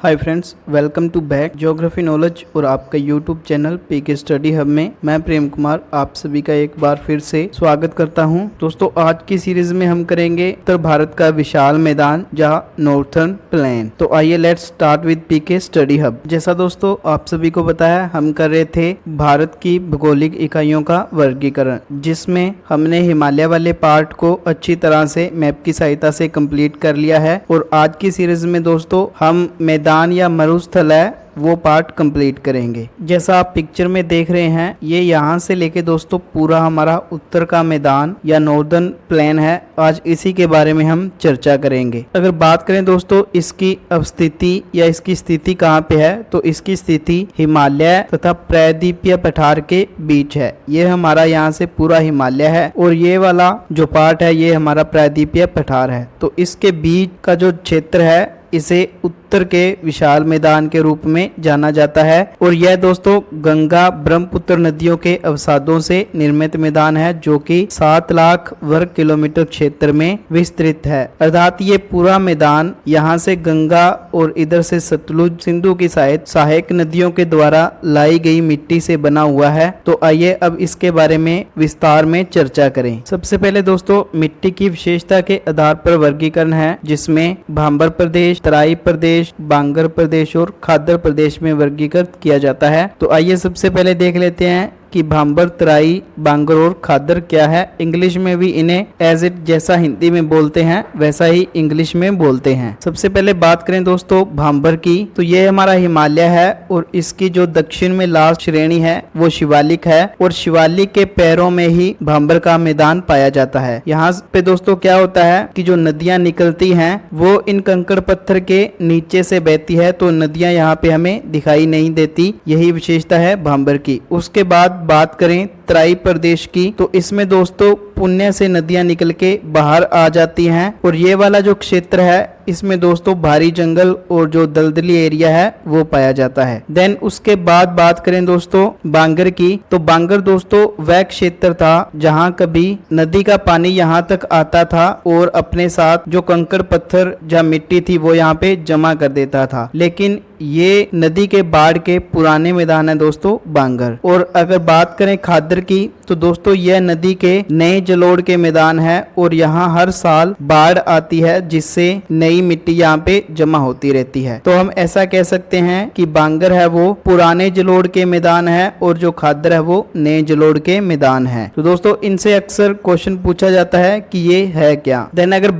Hi friends, welcome to back geography knowledge और आपका YouTube channel PK study hub में मैं प्रेम कुमार आप सभी का एक बार फिर से स्वागत करता हूं। दोस्तों, आज की सीरीज में हम करेंगे उत्तर भारत का विशाल मैदान जहां नॉर्थर्न प्लेन। तो आइए let's start with PK study hub. जैसा दोस्तों आप सभी को बताया, हम कर रहे थे भारत की भौगोलिक इकाइयों का वर्गीकरण, जिसमें हमने हिमालय वाले पार्ट को अच्छी तरह से मैप की सहायता से कंप्लीट कर लिया है। और आज की सीरीज में दोस्तों हम मैदान या मरुस्थल है वो पार्ट कंप्लीट करेंगे। जैसा आप पिक्चर में देख रहे हैं, ये यहाँ से लेके दोस्तों पूरा हमारा उत्तर का मैदान या नॉर्दर्न प्लेन है। आज इसी के बारे में हम चर्चा करेंगे। अगर बात करें दोस्तों इसकी अवस्थिति या इसकी स्थिति कहाँ पे है, तो इसकी स्थिति हिमालय तथा प्रायद्वीपीय पठार के बीच है। ये हमारा यहाँ से पूरा हिमालय है और ये वाला जो पार्ट है ये हमारा प्रायद्वीपीय पठार है। तो इसके बीच का जो क्षेत्र है इसे उत्तर के विशाल मैदान के रूप में जाना जाता है। और यह दोस्तों गंगा ब्रह्मपुत्र नदियों के अवसादों से निर्मित मैदान है, जो कि 7 लाख वर्ग किलोमीटर क्षेत्र में विस्तृत है। अर्थात ये पूरा मैदान यहाँ से गंगा और इधर से सतलुज सिंधु की सहायक नदियों के द्वारा लाई गई मिट्टी से बना हुआ है। तो आइए अब इसके बारे में विस्तार में चर्चा करें। सबसे पहले दोस्तों मिट्टी की विशेषता के आधार पर वर्गीकरण है, जिसमें भांबर प्रदेश, तराई प्रदेश, बांगर प्रदेश और खादर प्रदेश में वर्गीकृत किया जाता है। तो आइए सबसे पहले देख लेते हैं कि भांबर, तराई, बांगर और खादर क्या है। इंग्लिश में भी इन्हें एज इट जैसा हिंदी में बोलते हैं वैसा ही इंग्लिश में बोलते हैं। सबसे पहले बात करें दोस्तों भांबर की, तो ये हमारा हिमालय है और इसकी जो दक्षिण में लास्ट श्रेणी है वो शिवालिक है और शिवालिक के पैरों में ही भांबर का मैदान पाया जाता है। यहाँ पे दोस्तों क्या होता है कि जो नदियां निकलती हैं वो इन कंकड़ पत्थर के नीचे से बहती है, तो नदियां यहाँ पे हमें दिखाई नहीं देती। यही विशेषता है भांबर की। उसके बाद बात करें तराई प्रदेश की, तो इसमें दोस्तों पुण्य से नदियां निकल के बाहर आ जाती हैं और ये वाला जो क्षेत्र है इसमें दोस्तों भारी जंगल और जो दलदली एरिया है वो पाया जाता है। देन उसके बाद बात करें दोस्तों बांगर की, तो बांगर दोस्तों वह क्षेत्र था जहां कभी नदी का पानी यहां तक आता था और अपने साथ जो कंकड़ पत्थर जहाँ मिट्टी थी वो यहाँ पे जमा कर देता था। लेकिन ये नदी के बाढ़ के पुराने मैदान है दोस्तों बांगर। और अगर बात करें खादर की, तो दोस्तों यह नदी के नए जलोढ़ के मैदान है और यहाँ हर साल बाढ़ आती है, जिससे नई मिट्टी यहाँ पे जमा होती रहती है। तो हम ऐसा कह सकते हैं कि बांगर है वो पुराने जलोढ़ के मैदान है और जो खादर है वो नए जलोढ़ के मैदान है। तो दोस्तों इनसे अक्सर क्वेश्चन पूछा जाता है कि ये है क्या। देन अगर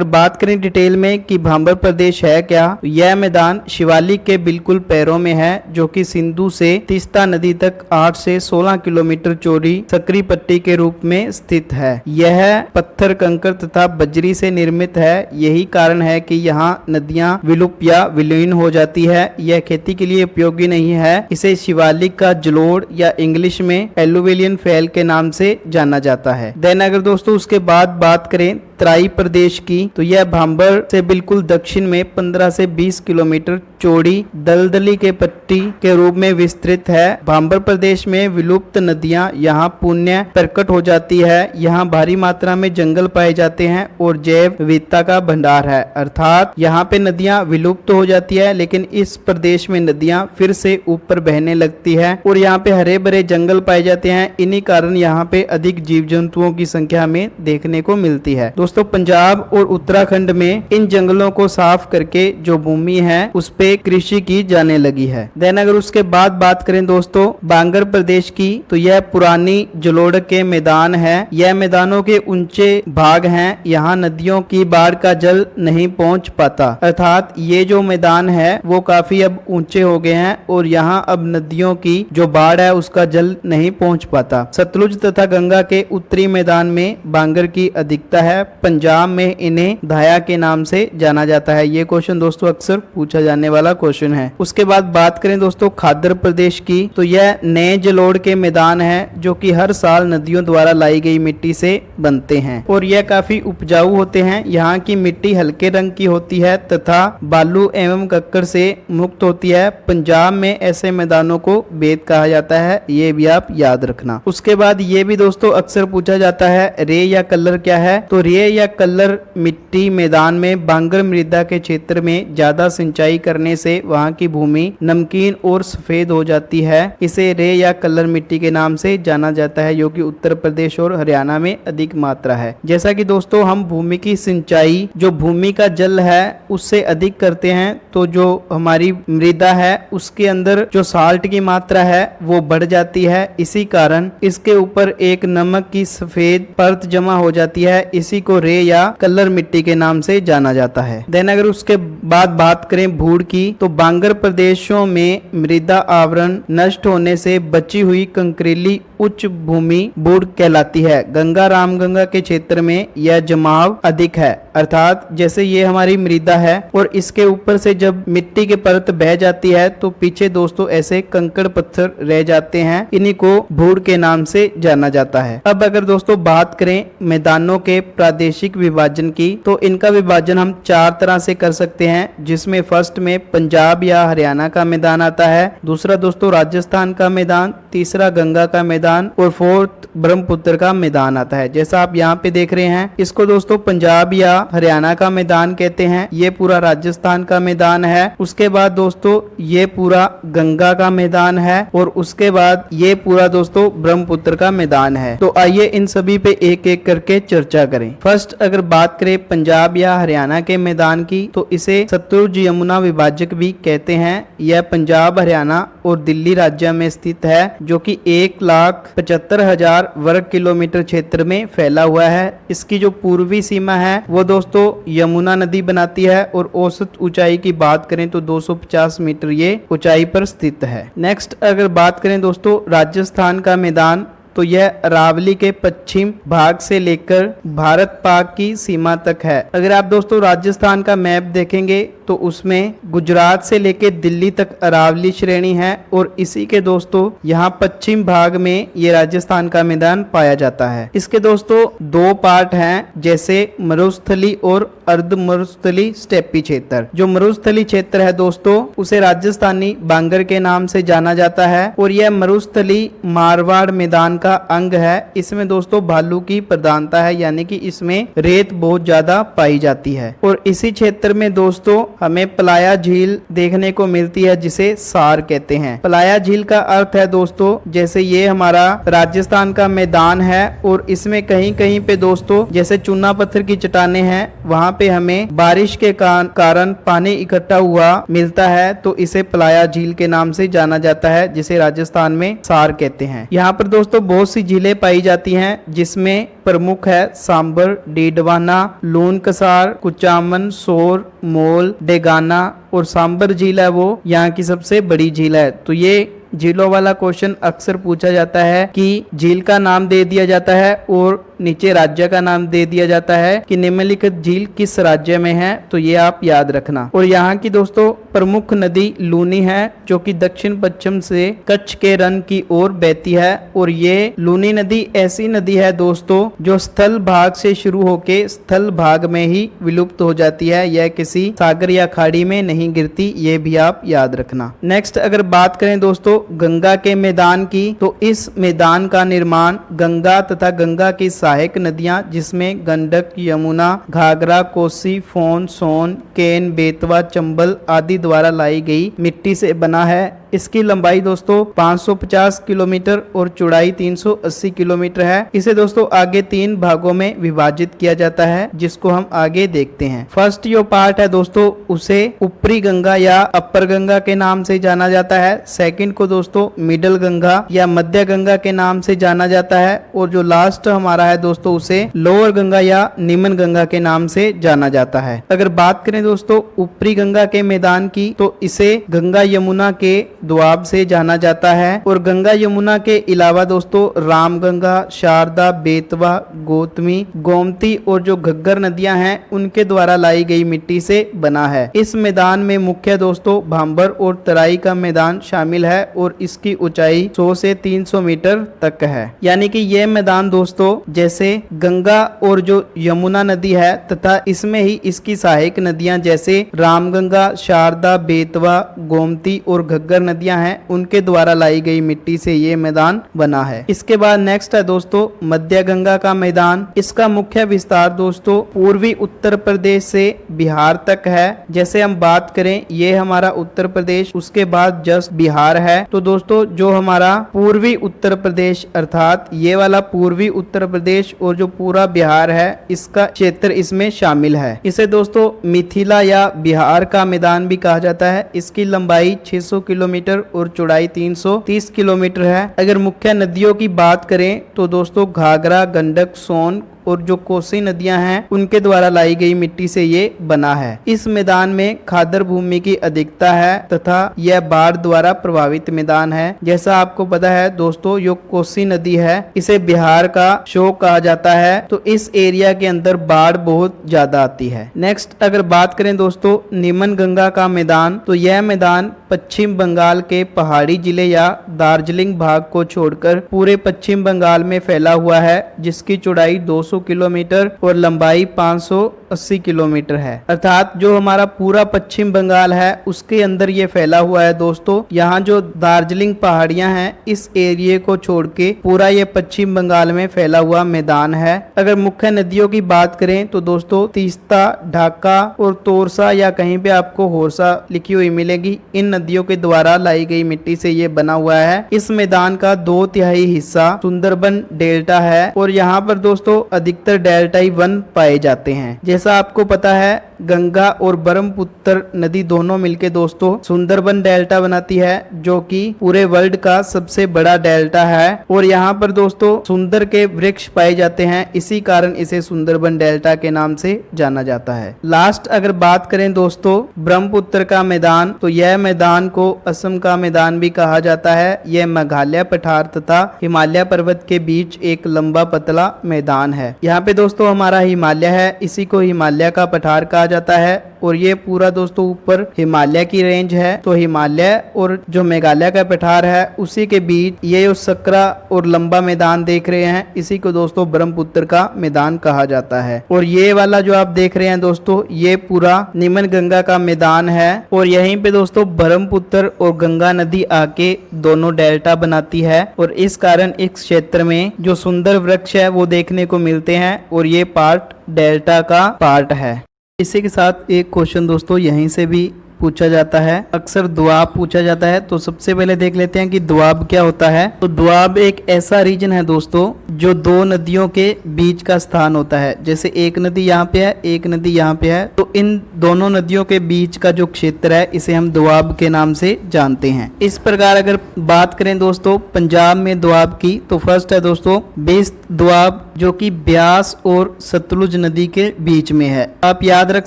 बात करें डिटेल में कि भांबर प्रदेश है क्या, यह मैदान शिवालिक के बिल्कुल पैरों में है, जो कि सिंधु से तीस्ता नदी तक 8 से 16 किलोमीटर चौड़ी सकरी पट्टी के रूप में स्थित है। यह पत्थर, कंकड़ तथा बजरी से निर्मित है। यही कारण है कि यहाँ नदियां विलुप्त या विलीन हो जाती है। यह खेती के लिए उपयोगी नहीं है। इसे शिवालिक का जलोढ़ या इंग्लिश में एलुविलियन फैल के नाम से जाना जाता है। देन अगर दोस्तों उसके बाद बात करें तराई प्रदेश की, तो यह भांबर से बिल्कुल दक्षिण में 15 से 20 किलोमीटर चौड़ी दलदली के पट्टी के रूप में विस्तृत है। भांबर प्रदेश में विलुप्त नदियां यहाँ पुण्य प्रकट हो जाती है। यहाँ भारी मात्रा में जंगल पाए जाते हैं और जैव विविधता का भंडार है। अर्थात यहाँ पे नदियां विलुप्त हो जाती है, लेकिन इस प्रदेश में नदियां फिर से ऊपर बहने लगती है और यहाँ पे हरे भरे जंगल पाए जाते हैं। इन्हीं कारण यहाँ पे अधिक जीव जंतुओं की संख्या में देखने को मिलती है। दोस्तों पंजाब और उत्तराखंड में इन जंगलों को साफ करके जो भूमि है उस पे कृषि की जाने लगी है। देन अगर उसके बाद बात करें दोस्तों बांगर प्रदेश की, तो यह पुरानी जलोढ़ के मैदान है। यह मैदानों के ऊंचे भाग हैं। यहाँ नदियों की बाढ़ का जल नहीं पहुंच पाता। अर्थात ये जो मैदान है वो काफी अब ऊंचे हो गए हैं और यहाँ अब नदियों की जो बाढ़ है उसका जल नहीं पहुंच पाता। सतलुज तथा गंगा के उत्तरी मैदान में बांगर की अधिकता है। पंजाब में इन्हें धाया के नाम से जाना जाता है। ये क्वेश्चन दोस्तों अक्सर पूछा जाने वाला क्वेश्चन है। उसके बाद बात करें दोस्तों खादर प्रदेश की, तो यह नए जलोढ़ के मैदान है, जो कि हर साल नदियों द्वारा लाई गई मिट्टी से बनते हैं और यह काफी उपजाऊ होते हैं। यहाँ की मिट्टी हल्के रंग की होती है तथा बालू एवं कक्कर से मुक्त होती है। पंजाब में ऐसे मैदानों को बेत कहा जाता है, ये भी आप याद रखना। उसके बाद ये भी दोस्तों अक्सर पूछा जाता है रे या कलर क्या है, तो रे या कलर मिट्टी मैदान में बांगर मृदा के क्षेत्र में ज्यादा सिंचाई करने से वहां की भूमि नमकीन और सफेद हो जाती है। इसे रे या कलर मिट्टी के नाम से जाना जाता है, जो कि उत्तर प्रदेश और हरियाणा में अधिक मात्रा है। जैसा कि दोस्तों हम भूमि की सिंचाई जो भूमि का जल है उससे अधिक करते हैं, तो जो हमारी मृदा है उसके अंदर जो साल्ट की मात्रा है वो बढ़ जाती है। इसी कारण इसके ऊपर एक नमक की सफेद परत जमा हो जाती है। इसी को रे या कलर मिट्टी के नाम से जाना जाता है। देन अगर उसके बाद बात करें भूड़ की, तो बांगर प्रदेशों में मृदा आवरण नष्ट होने से बची हुई कंकरीली उच्च भूमि भूड़ कहलाती है। गंगा रामगंगा के क्षेत्र में यह जमाव अधिक है, अर्थात जैसे ये हमारी मृदा है और इसके ऊपर से जब मिट्टी की परत बह जाती है तो पीछे दोस्तों ऐसे कंकड़ पत्थर रह जाते हैं। इन्हीं को भूड़ के नाम से जाना जाता है। अब अगर दोस्तों बात करें मैदानों के प्रादेशिक विभाजन की, तो इनका विभाजन हम 4 तरह से कर सकते हैं, जिसमें फर्स्ट में पंजाब या हरियाणा का मैदान आता है, दूसरा दोस्तों राजस्थान का मैदान, तीसरा गंगा का मैदान और फोर्थ ब्रह्मपुत्र का मैदान आता है। जैसा आप यहाँ पे देख रहे हैं, इसको दोस्तों पंजाब या हरियाणा का मैदान कहते हैं। ये पूरा राजस्थान का मैदान है। उसके बाद दोस्तों ये पूरा गंगा का मैदान है और उसके बाद ये पूरा दोस्तों ब्रह्मपुत्र का मैदान है। तो आइए इन सभी पे एक एक करके चर्चा करें। फर्स्ट अगर बात करें पंजाब या हरियाणा के मैदान की, तो इसे सतलुज यमुना विभाजक भी कहते हैं। यह पंजाब, हरियाणा और दिल्ली राज्य में स्थित है, जो कि 1,75,000 वर्ग किलोमीटर क्षेत्र में फैला हुआ है। इसकी जो पूर्वी सीमा है वो दोस्तों यमुना नदी बनाती है और औसत ऊंचाई की बात करें तो 250 मीटर ये ऊंचाई पर स्थित है। नेक्स्ट अगर बात करें दोस्तों राजस्थान का मैदान, तो यह अरावली के पश्चिम भाग से लेकर भारत पाक की सीमा तक है। अगर आप दोस्तों राजस्थान का मैप देखेंगे तो उसमें गुजरात से लेकर दिल्ली तक अरावली श्रेणी है और इसी के दोस्तों यहाँ पश्चिम भाग में ये राजस्थान का मैदान पाया जाता है। इसके दोस्तों 2 पार्ट हैं, जैसे मरुस्थली और अर्ध मरुस्थली स्टेपी क्षेत्र। जो मरुस्थली क्षेत्र है दोस्तों उसे राजस्थानी बांगर के नाम से जाना जाता है और यह मरुस्थली मारवाड़ मैदान का अंग है। इसमें दोस्तों भालू की प्रधानता है, यानी कि इसमें रेत बहुत ज्यादा पाई जाती है। और इसी क्षेत्र में दोस्तों हमें पलाया झील देखने को मिलती है, जिसे सार कहते हैं। पलाया झील का अर्थ है दोस्तों जैसे ये हमारा राजस्थान का मैदान है और इसमें कहीं कहीं पे दोस्तों जैसे चूना पत्थर की चट्टानें हैं, वहां पे हमें बारिश के कारण पानी इकट्ठा हुआ मिलता है, तो इसे पलाया झील के नाम से जाना जाता है, जिसे राजस्थान में सार कहते हैं। यहाँ पर दोस्तों बहुत सी झीलें पाई जाती हैं, जिसमें प्रमुख है सांबर, डीडवाना, लून कसार, कुचामन, सोर, मोल, डेगाना और सांबर झील है वो यहाँ की सबसे बड़ी झील है। तो ये झीलों वाला क्वेश्चन अक्सर पूछा जाता है कि झील का नाम दे दिया जाता है और नीचे राज्य का नाम दे दिया जाता है कि निम्नलिखित झील किस राज्य में है, तो ये आप याद रखना। और यहाँ की दोस्तों प्रमुख नदी लूनी है, जो कि दक्षिण पश्चिम से कच्छ के रन की ओर बहती है। और ये लूनी नदी ऐसी नदी है दोस्तों जो स्थल भाग से शुरू होके स्थल भाग में ही विलुप्त हो जाती है, यह किसी सागर या खाड़ी में नहीं गिरती, ये भी आप याद रखना। नेक्स्ट अगर बात करें दोस्तों गंगा के मैदान की, तो इस मैदान का निर्माण गंगा तथा गंगा की सहायक नदियां जिसमें गंडक, यमुना, घाघरा, कोसी, फोन, सोन, केन, बेतवा, चंबल आदि द्वारा लाई गई मिट्टी से बना है। इसकी लंबाई दोस्तों 550 किलोमीटर और चौड़ाई 380 किलोमीटर है। इसे दोस्तों आगे 3 भागों में विभाजित किया जाता है, जिसको हम आगे देखते हैं। फर्स्ट जो पार्ट है दोस्तों उसे ऊपरी गंगा या अपर गंगा के नाम से जाना जाता है। सेकंड को दोस्तों मिडल गंगा या मध्य गंगा के नाम से जाना जाता है और जो लास्ट हमारा है दोस्तों उसे लोअर गंगा या निम्न गंगा के नाम से जाना जाता है। अगर बात करें दोस्तों ऊपरी गंगा के मैदान की, तो इसे गंगा यमुना के द्वाब से जाना जाता है और गंगा यमुना के अलावा दोस्तों रामगंगा, शारदा, बेतवा, गोतमी, गोमती और जो घग्गर नदियां हैं उनके द्वारा लाई गई मिट्टी से बना है। इस मैदान में मुख्य दोस्तों भांबर और तराई का मैदान शामिल है और इसकी ऊंचाई 100 से 300 मीटर तक है। यानी कि यह मैदान दोस्तों जैसे गंगा और जो यमुना नदी है तथा इसमें ही इसकी सहायक नदियां जैसे रामगंगा, शारदा, बेतवा, गोमती और घग्गर नदियां हैं उनके द्वारा लाई गई मिट्टी से ये मैदान बना है। इसके बाद नेक्स्ट है दोस्तों मध्य गंगा का मैदान। इसका मुख्य विस्तार दोस्तों पूर्वी उत्तर प्रदेश से बिहार तक है। जैसे हम बात करें ये हमारा उत्तर प्रदेश, उसके बाद जस्ट बिहार है। तो दोस्तों जो हमारा पूर्वी उत्तर प्रदेश अर्थात ये वाला पूर्वी उत्तर प्रदेश और जो पूरा बिहार है इसका क्षेत्र इसमें शामिल है। इसे दोस्तों मिथिला या बिहार का मैदान भी कहा जाता है। इसकी लंबाई 600 किलोमीटर और चौड़ाई 330 किलोमीटर है। अगर मुख्य नदियों की बात करें तो दोस्तों घाघरा, गंडक, सोन और जो कोसी नदियां हैं उनके द्वारा लाई गई मिट्टी से ये बना है। इस मैदान में खादर भूमि की अधिकता है तथा यह बाढ़ द्वारा प्रभावित मैदान है। जैसा आपको पता है दोस्तों जो कोसी नदी है इसे बिहार का शोक कहा जाता है, तो इस एरिया के अंदर बाढ़ बहुत ज्यादा आती है। नेक्स्ट अगर बात करें दोस्तों निमन गंगा का मैदान, तो यह मैदान पश्चिम बंगाल के पहाड़ी जिले या दार्जिलिंग भाग को छोड़कर पूरे पश्चिम बंगाल में फैला हुआ है, जिसकी चौड़ाई 200 किलोमीटर और लंबाई 580 किलोमीटर है। अर्थात जो हमारा पूरा पश्चिम बंगाल है उसके अंदर ये फैला हुआ है दोस्तों। यहाँ जो दार्जिलिंग पहाड़ियां हैं इस एरिया को छोड़ के पूरा ये पश्चिम बंगाल में फैला हुआ मैदान है। अगर मुख्य नदियों की बात करें तो दोस्तों तीस्ता, ढाका और तोरसा या कहीं पे आपको होरसा लिखी हुई मिलेगी। इन नदियों के द्वारा लाई गई मिट्टी से ये बना हुआ है। इस मैदान का 2/3 हिस्सा सुंदरबन डेल्टा है और यहाँ पर दोस्तों अधिकतर डेल्टाई वन पाए जाते हैं। जैसा आपको पता है गंगा और ब्रह्मपुत्र नदी दोनों मिलके दोस्तों सुंदरबन डेल्टा बनाती है, जो कि पूरे वर्ल्ड का सबसे बड़ा डेल्टा है। और यहाँ पर दोस्तों सुंदर के वृक्ष पाए जाते हैं, इसी कारण इसे सुंदरबन डेल्टा के नाम से जाना जाता है। लास्ट अगर बात करें दोस्तों ब्रह्मपुत्र का मैदान, तो यह मैदान को असम का मैदान भी कहा जाता है। यह मेघालय पठार तथा हिमालय पर्वत के बीच एक लंबा पतला मैदान है। यहाँ पे दोस्तों हमारा हिमालय है, इसी को हिमालय का पठार कहा जाता है। और ये पूरा दोस्तों ऊपर हिमालय की रेंज है। तो हिमालय और जो मेघालय का पठार है उसी के बीच ये जो सकरा और लंबा मैदान देख रहे हैं इसी को दोस्तों ब्रह्मपुत्र का मैदान कहा जाता है। और ये वाला जो आप देख रहे हैं दोस्तों ये पूरा निमन गंगा का मैदान है। और यहीं पे दोस्तों ब्रह्मपुत्र और गंगा नदी आके दोनों डेल्टा बनाती है और इस कारण इस क्षेत्र में जो सुंदर वृक्ष है वो देखने को मिलते हैं और ये पार्ट डेल्टा का पार्ट है। इसी के साथ एक क्वेश्चन दोस्तों यहीं से भी पूछा जाता है, अक्सर दोआब पूछा जाता है। तो सबसे पहले देख लेते हैं कि दोआब क्या होता है। तो दोआब एक ऐसा रीजन है दोस्तों जो दो नदियों के बीच का स्थान होता है। जैसे एक नदी यहाँ पे है, एक नदी यहाँ पे है, तो इन दोनों नदियों के बीच का जो क्षेत्र है इसे हम दोआब के नाम से जानते हैं। इस प्रकार अगर बात करें दोस्तों पंजाब में दोआब की, तो फर्स्ट है दोस्तों बेस्त दोआब जो कि ब्यास और सतलुज नदी के बीच में है। आप याद रख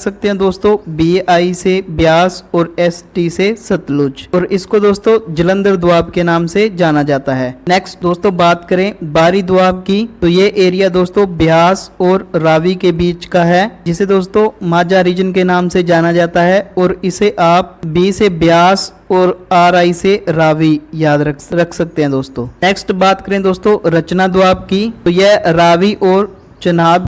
सकते हैं दोस्तों BI से ब्यास और ST से सतलुज, और इसको दोस्तों जलंधर दोआब के नाम से जाना जाता है। नेक्स्ट दोस्तों बात करें बारी दोआब की, तो ये एरिया दोस्तों ब्यास और रावी के बीच का है, जिसे दोस्तों माझा रीजन के नाम से जाना जाता है। और इसे आप B से ब्यास और RI से रावी याद रख सकते हैं दोस्तों। नेक्स्ट बात करें दोस्तों रचना दोआब की, तो यह रावी और चनाब